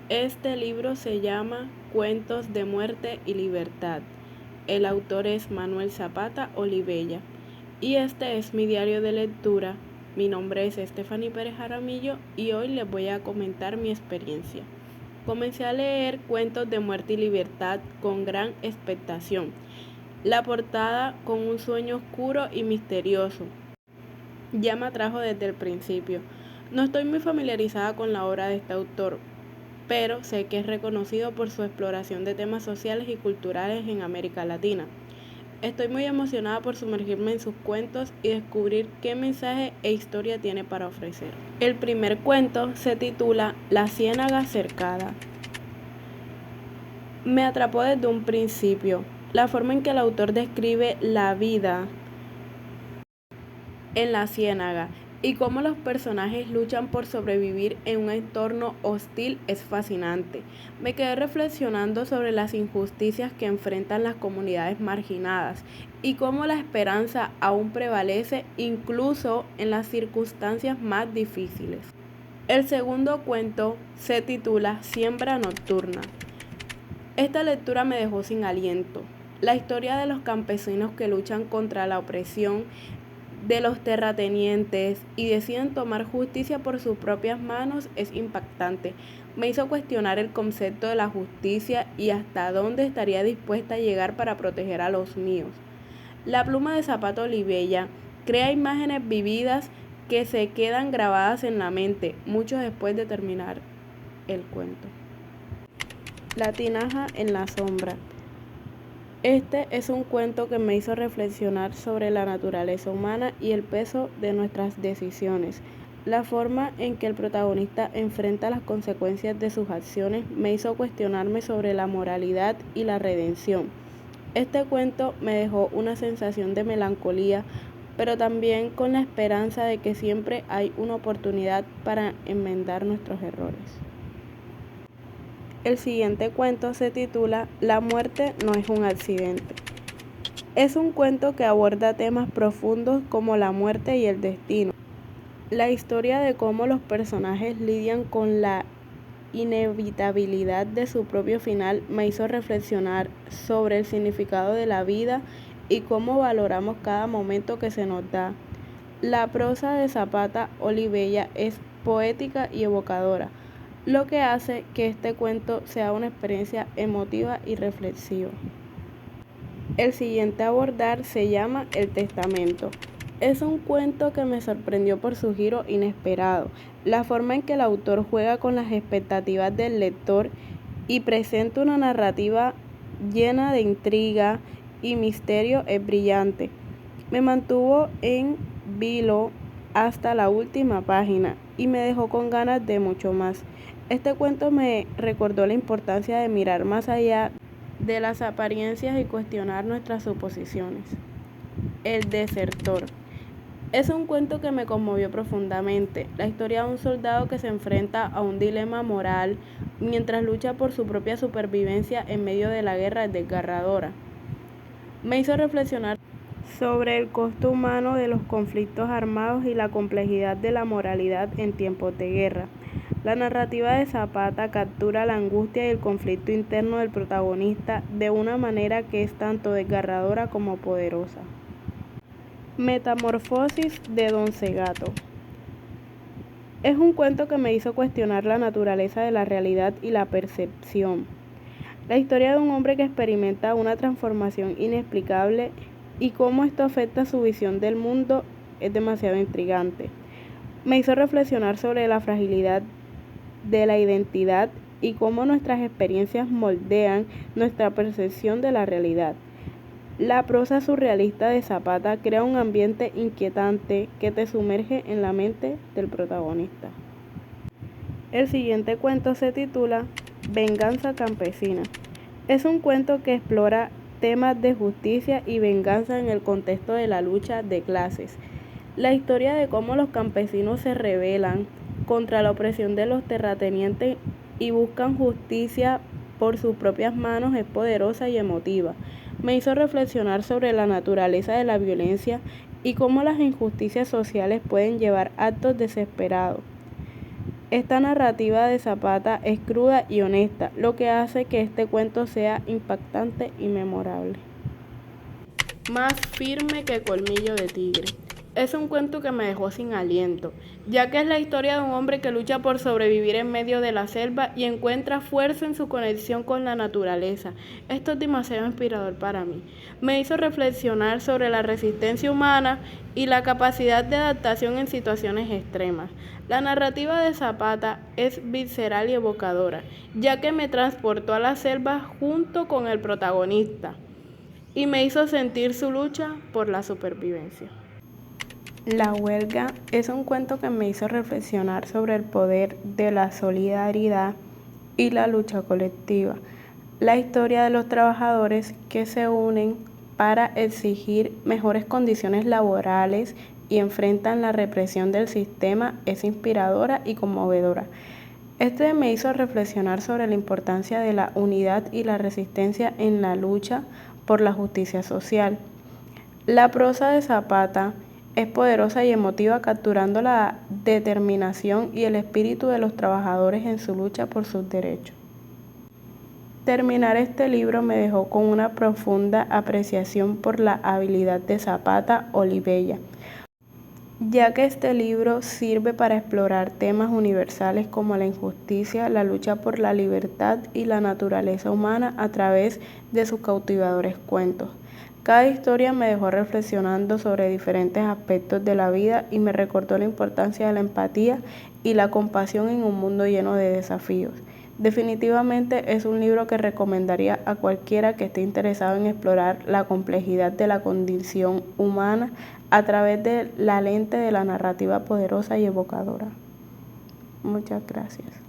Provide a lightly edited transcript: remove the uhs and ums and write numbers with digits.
Este libro se llama Cuentos de Muerte y Libertad. El autor es Manuel Zapata Olivella y este es mi diario de lectura. Mi nombre es Stephanie Pérez Jaramillo y hoy les voy a comentar mi experiencia. Comencé a leer Cuentos de Muerte y Libertad con gran expectación. La portada, con un sueño oscuro y misterioso, ya me atrajo desde el principio. No estoy muy familiarizada con la obra de este autor, pero sé que es reconocido por su exploración de temas sociales y culturales en América Latina. Estoy muy emocionada por sumergirme en sus cuentos y descubrir qué mensaje e historia tiene para ofrecer. El primer cuento se titula La ciénaga cercada. Me atrapó desde un principio la forma en que el autor describe la vida en la ciénaga y cómo los personajes luchan por sobrevivir en un entorno hostil es fascinante. Me quedé reflexionando sobre las injusticias que enfrentan las comunidades marginadas y cómo la esperanza aún prevalece incluso en las circunstancias más difíciles. El segundo cuento se titula Siembra nocturna. Esta lectura me dejó sin aliento. La historia de los campesinos que luchan contra la opresión de los terratenientes y deciden tomar justicia por sus propias manos es impactante. Me hizo cuestionar el concepto de la justicia y hasta dónde estaría dispuesta a llegar para proteger a los míos. La pluma de Zapata Olivella crea imágenes vividas que se quedan grabadas en la mente mucho después de terminar el cuento. La tinaja en la sombra. Este es un cuento que me hizo reflexionar sobre la naturaleza humana y el peso de nuestras decisiones. La forma en que el protagonista enfrenta las consecuencias de sus acciones me hizo cuestionarme sobre la moralidad y la redención. Este cuento me dejó una sensación de melancolía, pero también con la esperanza de que siempre hay una oportunidad para enmendar nuestros errores. El siguiente cuento se titula La muerte no es un accidente. Es un cuento que aborda temas profundos como la muerte y el destino. La historia de cómo los personajes lidian con la inevitabilidad de su propio final me hizo reflexionar sobre el significado de la vida y cómo valoramos cada momento que se nos da. La prosa de Zapata Olivella es poética y evocadora, lo que hace que este cuento sea una experiencia emotiva y reflexiva. El siguiente a abordar se llama El Testamento. Es un cuento que me sorprendió por su giro inesperado, la forma en que el autor juega con las expectativas del lector y presenta una narrativa llena de intriga y misterio es brillante. Me mantuvo en vilo hasta la última página y me dejó con ganas de mucho más. Este cuento me recordó la importancia de mirar más allá de las apariencias y cuestionar nuestras suposiciones. El desertor. Es un cuento que me conmovió profundamente, la historia de un soldado que se enfrenta a un dilema moral mientras lucha por su propia supervivencia en medio de la guerra es desgarradora. Me hizo reflexionar sobre el costo humano de los conflictos armados y la complejidad de la moralidad en tiempos de guerra. La narrativa de Zapata captura la angustia y el conflicto interno del protagonista de una manera que es tanto desgarradora como poderosa. Metamorfosis de Don Cegato. Es un cuento que me hizo cuestionar la naturaleza de la realidad y la percepción. La historia de un hombre que experimenta una transformación inexplicable y cómo esto afecta su visión del mundo es demasiado intrigante. Me hizo reflexionar sobre la fragilidad de la identidad y cómo nuestras experiencias moldean nuestra percepción de la realidad. La prosa surrealista de Zapata crea un ambiente inquietante que te sumerge en la mente del protagonista. El siguiente cuento se titula Venganza campesina. Es un cuento que explora temas de justicia y venganza en el contexto de la lucha de clases. La historia de cómo los campesinos se rebelan contra la opresión de los terratenientes y buscan justicia por sus propias manos es poderosa y emotiva. Me hizo reflexionar sobre la naturaleza de la violencia y cómo las injusticias sociales pueden llevar a actos desesperados. Esta narrativa de Zapata es cruda y honesta, lo que hace que este cuento sea impactante y memorable. Más firme que colmillo de tigre. Es un cuento que me dejó sin aliento, ya que es la historia de un hombre que lucha por sobrevivir en medio de la selva y encuentra fuerza en su conexión con la naturaleza. Esto es demasiado inspirador para mí. Me hizo reflexionar sobre la resistencia humana y la capacidad de adaptación en situaciones extremas. La narrativa de Zapata es visceral y evocadora, ya que me transportó a la selva junto con el protagonista y me hizo sentir su lucha por la supervivencia. La huelga es un cuento que me hizo reflexionar sobre el poder de la solidaridad y la lucha colectiva. La historia de los trabajadores que se unen para exigir mejores condiciones laborales y enfrentan la represión del sistema es inspiradora y conmovedora. Este me hizo reflexionar sobre la importancia de la unidad y la resistencia en la lucha por la justicia social. La prosa de Zapata es poderosa y emotiva, capturando la determinación y el espíritu de los trabajadores en su lucha por sus derechos. Terminar este libro me dejó con una profunda apreciación por la habilidad de Zapata Olivella, ya que este libro sirve para explorar temas universales como la injusticia, la lucha por la libertad y la naturaleza humana a través de sus cautivadores cuentos. Cada historia me dejó reflexionando sobre diferentes aspectos de la vida y me recordó la importancia de la empatía y la compasión en un mundo lleno de desafíos. Definitivamente es un libro que recomendaría a cualquiera que esté interesado en explorar la complejidad de la condición humana a través de la lente de la narrativa poderosa y evocadora. Muchas gracias.